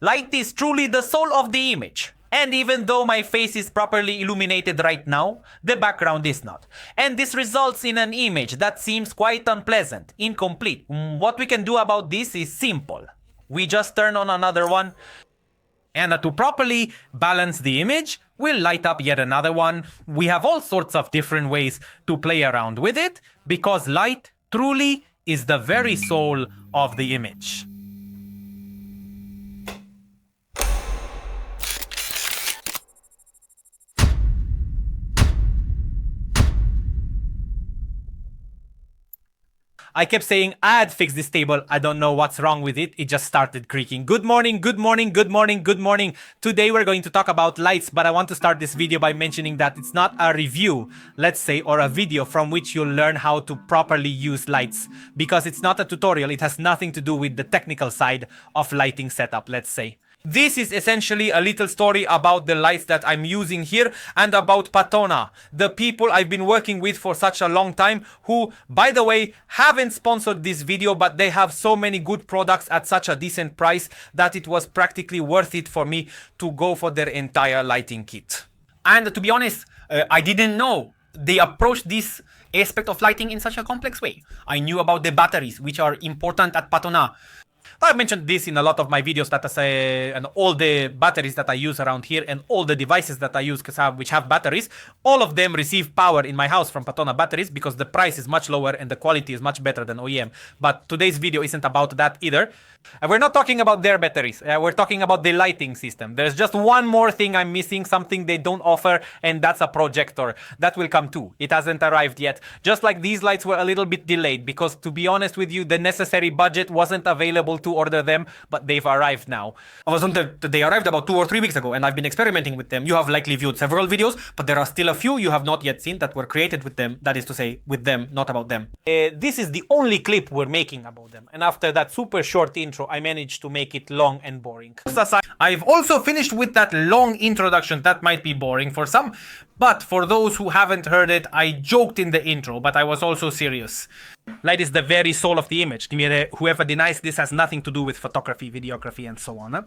Light is truly the soul of the image. And even though my face is properly illuminated right now, the background is not. And this results in an image that seems quite unpleasant, incomplete. What we can do about this is simple. We just turn on another one, and to properly balance the image, we'll light up yet another one. We have all sorts of different ways to play around with it, because light truly is the very soul of the image. I kept saying I'd fix this table. I don't know what's wrong with it. It just started creaking. Good morning, good morning, good morning, good morning. Today we're going to talk about lights, but I want to start this video by mentioning that it's not a review, let's say, or a video from which you'll learn how to properly use lights, because it's not a tutorial. It has nothing to do with the technical side of lighting setup, let's say. This is essentially a little story about the lights that I'm using here and about PATONA, the people I've been working with for such a long time, who, by the way, haven't sponsored this video, but they have so many good products at such a decent price that it was practically worth it for me to go for their entire lighting kit. And to be honest, I didn't know they approached this aspect of lighting in such a complex way. I knew about the batteries, which are important at PATONA. I've mentioned this in a lot of my videos that I say, and all the batteries that I use around here and all the devices that I use which have batteries, all of them receive power in my house from PATONA batteries because the price is much lower and the quality is much better than OEM. But today's video isn't about that either. And we're not talking about their batteries, we're talking about the lighting system. There's just one more thing I'm missing, something they don't offer, and that's a projector. That will come too. It hasn't arrived yet. Just like these lights were a little bit delayed because, to be honest with you, the necessary budget wasn't available to order them, but they've arrived now. They arrived about 2 or 3 weeks ago, and I've been experimenting with them. You have likely viewed several videos, but there are still a few you have not yet seen that were created with them. That is to say, with them, not about them. This is the only clip we're making about them, and after that super short intro, I managed to make it long and boring. I've also finished with that long introduction that might be boring for some, but for those who haven't heard it, I joked in the intro, but I was also serious. Light is the very soul of the image. Whoever denies this has nothing to do with photography, videography, and so on.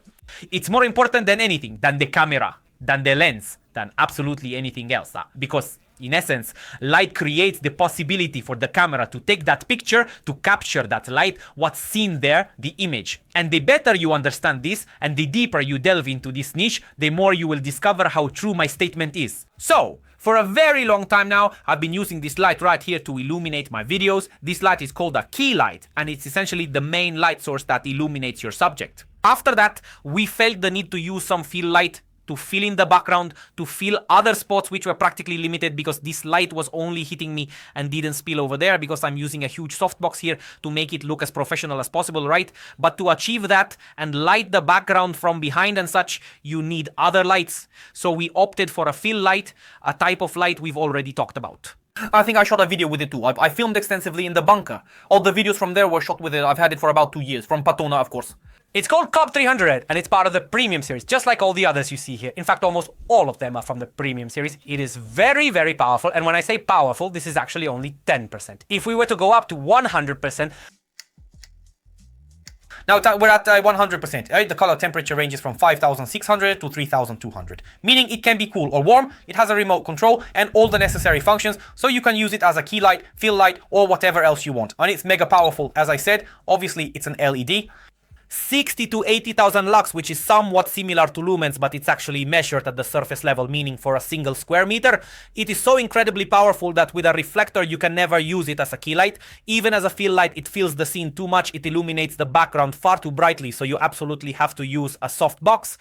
It's more important than anything, than the camera, than the lens, than absolutely anything else. Because in essence, light creates the possibility for the camera to take that picture, to capture that light, what's seen there, the image. And the better you understand this, and the deeper you delve into this niche, the more you will discover how true my statement is. So, for a very long time now, I've been using this light right here to illuminate my videos. This light is called a key light, and it's essentially the main light source that illuminates your subject. After that, we felt the need to use some fill light to fill in the background, to fill other spots which were practically limited because this light was only hitting me and didn't spill over there because I'm using a huge softbox here to make it look as professional as possible, right? But to achieve that and light the background from behind and such, you need other lights. So we opted for a fill light, a type of light we've already talked about. I think I shot a video with it too. I filmed extensively in the bunker. All the videos from there were shot with it. I've had it for about 2 years, from PATONA, of course. It's called COB-300, and it's part of the Premium series, just like all the others you see here. In fact, almost all of them are from the Premium series. It is very, very powerful, and when I say powerful, this is actually only 10%. If we were to go up to 100%, now we're at 100%. Right? The color temperature ranges from 5,600 to 3,200, meaning it can be cool or warm. It has a remote control and all the necessary functions, so you can use it as a key light, fill light, or whatever else you want. And it's mega powerful, as I said. Obviously, it's an LED. 60 to 80,000 lux, which is somewhat similar to lumens, but it's actually measured at the surface level, meaning for a single square meter. It is so incredibly powerful that with a reflector you can never use it as a key light. Even as a fill light, it fills the scene too much. It illuminates the background far too brightly, so you absolutely have to use a soft box.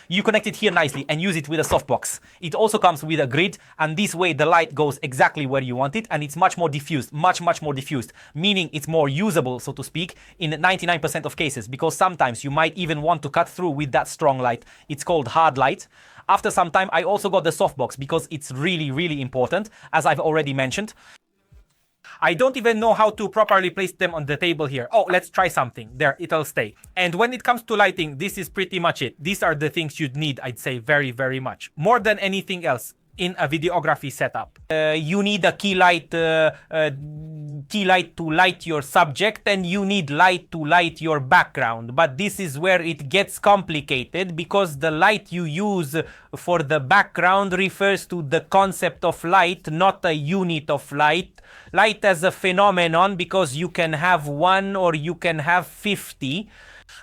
You connect it here nicely and use it with a softbox. It also comes with a grid, and this way the light goes exactly where you want it, and it's much more diffused, much more diffused, meaning it's more usable, so to speak, in 99% of cases, because sometimes you might even want to cut through with that strong light. It's called hard light. After some time, I also got the softbox because it's really, really important, as I've already mentioned. I don't even know how to properly place them on the table here. Oh, let's try something. There, it'll stay. And when it comes to lighting, this is pretty much it. These are the things you'd need, I'd say, very, very much. More than anything else in a videography setup. You need a key light need key light to light your subject and you need light to light your background. But this is where it gets complicated, because the light you use for the background refers to the concept of light, not a unit of light. Light as a phenomenon, because you can have one or you can have 50.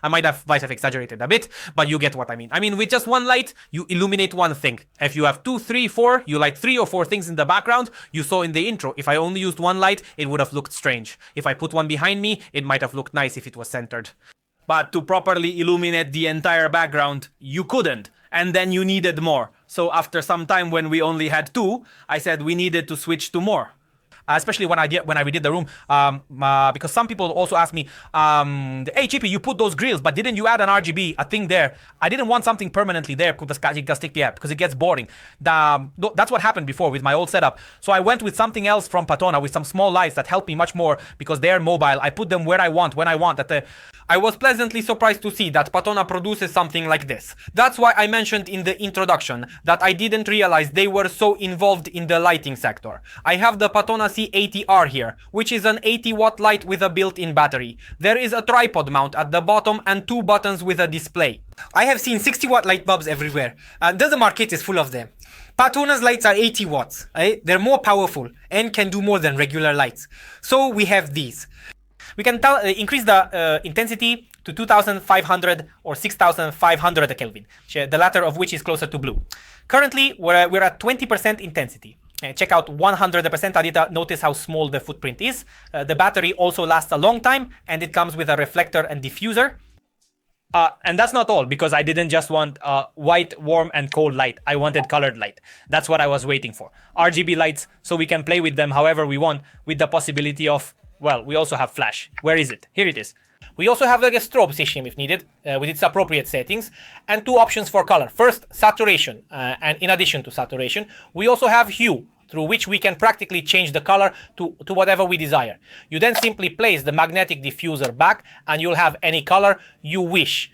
I might have exaggerated a bit, but you get what I mean. I mean, with just one light, you illuminate one thing. If you have 2, 3, 4, you light 3 or 4 things in the background. You saw in the intro, if I only used one light, it would have looked strange. If I put one behind me, it might have looked nice if it was centered. But to properly illuminate the entire background, you couldn't. And then you needed more. So after some time, when we only had 2, I said we needed to switch to more. Especially when I redid the room, because some people also ask me, hey Chippy, you put those grills, but didn't you add an RGB, a thing there? I didn't want something permanently there because it gets boring. That's what happened before with my old setup. So I went with something else from PATONA with some small lights that help me much more because they're mobile. I put them where I want, when I want. I was pleasantly surprised to see that PATONA produces something like this. That's why I mentioned in the introduction that I didn't realize they were so involved in the lighting sector. I have the PATONA C80R here, which is an 80-watt light with a built-in battery. There is a tripod mount at the bottom and 2 buttons with a display. I have seen 60-watt light bulbs everywhere. The market is full of them. PATONA's lights are 80 watts. They're more powerful and can do more than regular lights. So we have these. We can increase the intensity to 2500 or 6500 Kelvin, the latter of which is closer to blue. Currently, we're at 20% intensity. Check out 100%. I did notice how small the footprint is. The battery also lasts a long time, and it comes with a reflector and diffuser. And that's not all, because I didn't just want white, warm, and cold light. I wanted colored light. That's what I was waiting for. RGB lights, so we can play with them however we want, with the possibility of, well, we also have flash. Where is it? Here it is. We also have like a strobe system if needed, with its appropriate settings, and 2 options for color. First, saturation, and in addition to saturation, we also have hue, through which we can practically change the color to whatever we desire. You then simply place the magnetic diffuser back, and you'll have any color you wish.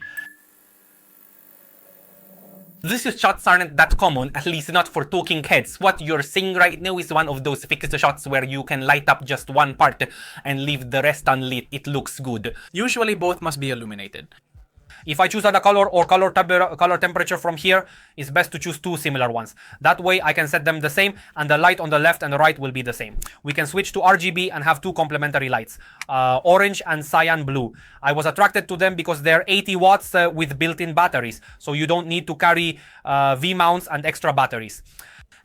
These shots aren't that common, at least not for talking heads. What you're seeing right now is one of those fixed shots where you can light up just one part and leave the rest unlit. It looks good. Usually both must be illuminated. If I choose another color or color temperature from here, it's best to choose 2 similar ones. That way I can set them the same and the light on the left and the right will be the same. We can switch to RGB and have 2 complementary lights, orange and cyan blue. I was attracted to them because they're 80 watts with built-in batteries, so you don't need to carry V-mounts and extra batteries.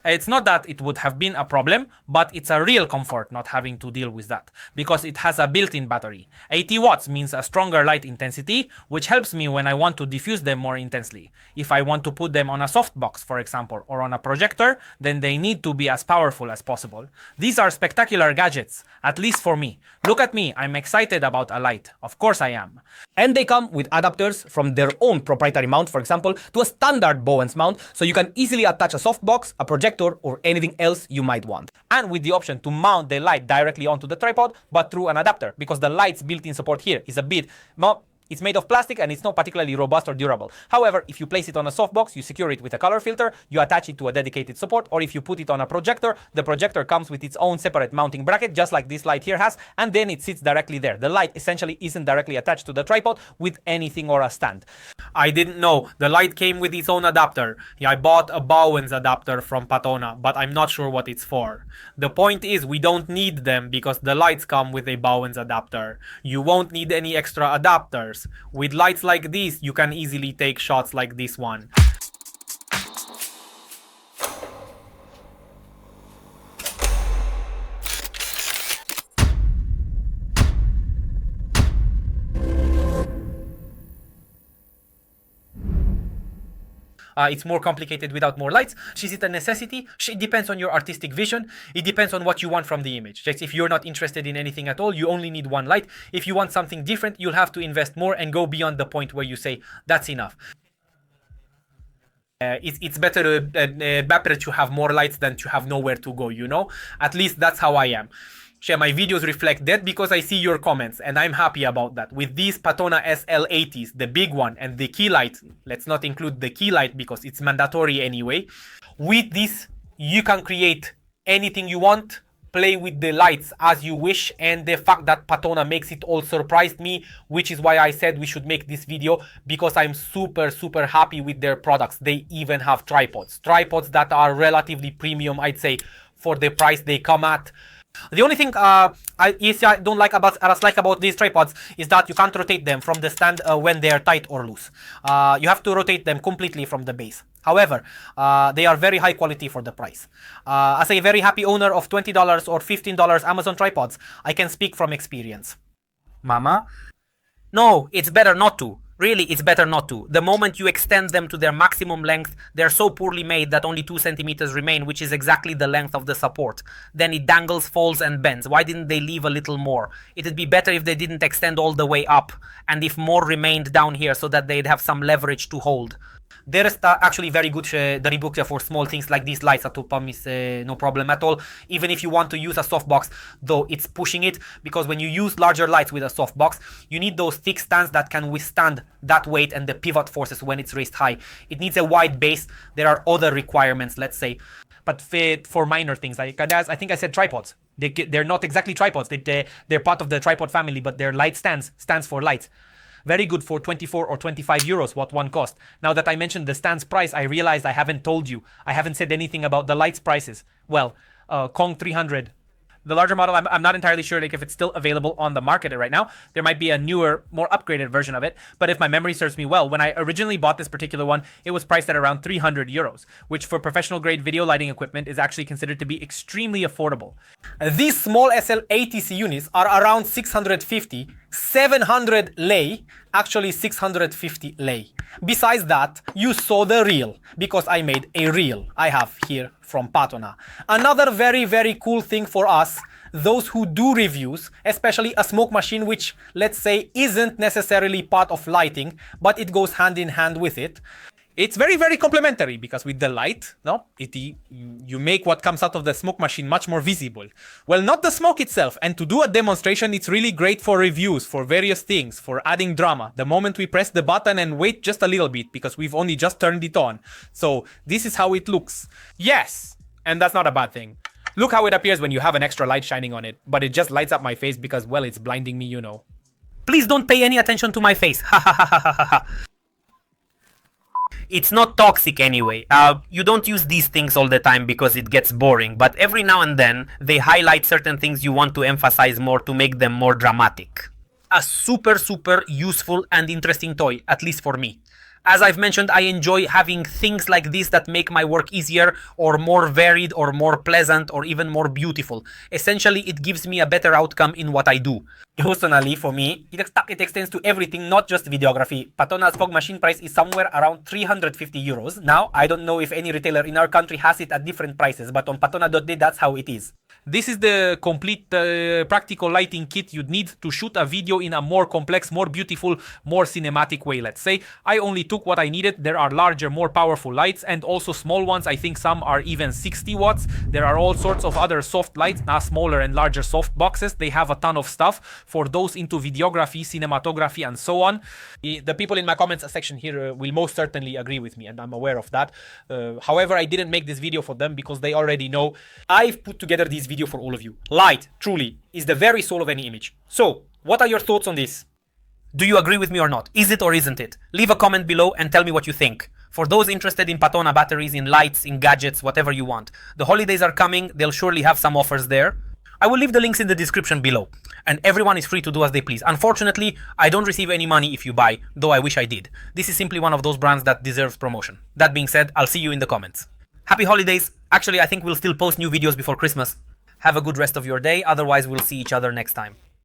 It's not that it would have been a problem, but it's a real comfort not having to deal with that, because it has a built-in battery. 80 watts means a stronger light intensity, which helps me when I want to diffuse them more intensely. If I want to put them on a softbox, for example, or on a projector, then they need to be as powerful as possible. These are spectacular gadgets, at least for me. Look at me, I'm excited about a light. Of course I am. And they come with adapters from their own proprietary mount, for example, to a standard Bowens mount, so you can easily attach a softbox, a projector, or anything else you might want. And with the option to mount the light directly onto the tripod, but through an adapter, because the light's built-in support here is a bit It's made of plastic and it's not particularly robust or durable. However, if you place it on a softbox, you secure it with a color filter, you attach it to a dedicated support, or if you put it on a projector, the projector comes with its own separate mounting bracket, just like this light here has, and then it sits directly there. The light essentially isn't directly attached to the tripod with anything or a stand. I didn't know. The light came with its own adapter. Yeah, I bought a Bowens adapter from PATONA, but I'm not sure what it's for. The point is, we don't need them because the lights come with a Bowens adapter. You won't need any extra adapters. With lights like these, you can easily take shots like this one. It's more complicated without more lights. Is it a necessity? It depends on your artistic vision. It depends on what you want from the image. Just if you're not interested in anything at all, you only need one light. If you want something different, you'll have to invest more and go beyond the point where you say, that's enough. It's better to have more lights than to have nowhere to go, you know? At least that's how I am. My videos reflect that because I see your comments and I'm happy about that. With these PATONA SL-80s, the big one and the key light, let's not include the key light because it's mandatory anyway. With this, you can create anything you want play with the lights as you wish, and the fact that PATONA makes it all surprised me, which is why I said we should make this video, because I'm super happy with their products. They even have tripods that are relatively premium, I'd say, for the price they come at. The only thing I don't like about these tripods is that you can't rotate them from the stand when they are tight or loose. You have to rotate them completely from the base. However, they are very high quality for the price. As a very happy owner of $20 or $15 Amazon tripods, I can speak from experience. Mama? No, it's better not to. Really, it's better not to. The moment you extend them to their maximum length, they're so poorly made that only 2 centimeters remain, which is exactly the length of the support. Then it dangles, falls, and bends. Why didn't they leave a little more? It'd be better if they didn't extend all the way up, and if more remained down here so that they'd have some leverage to hold. There is actually very good Dani Vancu for small things like these lights at Tupam is no problem at all. Even if you want to use a softbox, though it's pushing it, because when you use larger lights with a softbox, you need those thick stands that can withstand that weight and the pivot forces when it's raised high. It needs a wide base. There are other requirements, let's say. But for minor things, I think I said tripods. They're not exactly tripods. They're part of the tripod family, but they're light stands for lights. Very good for 24 or 25 euros, what one cost. Now that I mentioned the stand's price, I realized I haven't told you. I haven't said anything about the lights prices. Well, Kong 300. The larger model, I'm not entirely sure if it's still available on the market right now. There might be a newer, more upgraded version of it. But if my memory serves me well, when I originally bought this particular one, it was priced at around 300 euros, which for professional grade video lighting equipment is actually considered to be extremely affordable. These small SL-80C units are around 650, 700 lei, actually 650 lei. Besides that, you saw the reel, because I made a reel I have here from PATONA. Another very cool thing for us, those who do reviews, especially a smoke machine which, let's say, isn't necessarily part of lighting, but it goes hand in hand with it. It's very complementary, because with the light, you make what comes out of the smoke machine much more visible. Well, not the smoke itself, and to do a demonstration, it's really great for reviews, for various things, for adding drama. The moment we press the button and wait just a little bit, because we've only just turned it on. So this is how it looks. Yes, and that's not a bad thing. Look how it appears when you have an extra light shining on it, but it just lights up my face because, well, it's blinding me, you know. Please don't pay any attention to my face. Ha ha ha ha ha ha. It's not toxic anyway. You don't use these things all the time because it gets boring, but every now and then they highlight certain things you want to emphasize more to make them more dramatic. A super useful and interesting toy, at least for me. As I've mentioned, I enjoy having things like this that make my work easier or more varied or more pleasant or even more beautiful. Essentially, it gives me a better outcome in what I do. Personally, for me, it extends to everything, not just videography. PATONA's Fog machine price is somewhere around 350 euros. Now, I don't know if any retailer in our country has it at different prices, but on patona.de, that's how it is. This is the complete practical lighting kit you'd need to shoot a video in a more complex, more beautiful, more cinematic way, let's say. I only took what I needed. There are larger, more powerful lights and also small ones. I think some are even 60 watts. There are all sorts of other soft lights, smaller and larger soft boxes. They have a ton of stuff for those into videography, cinematography, and so on. The people in my comments section here will most certainly agree with me, and I'm aware of that. However, I didn't make this video for them because they already know. I've put together this video for all of you. Light, truly, is the very soul of any image. So, what are your thoughts on this? Do you agree with me or not? Is it or isn't it? Leave a comment below and tell me what you think. For those interested in PATONA batteries, in lights, in gadgets, whatever you want. The holidays are coming, they'll surely have some offers there. I will leave the links in the description below. And everyone is free to do as they please. Unfortunately, I don't receive any money if you buy, though I wish I did. This is simply one of those brands that deserves promotion. That being said, I'll see you in the comments. Happy holidays! Actually, I think we'll still post new videos before Christmas. Have a good rest of your day, otherwise we'll see each other next time.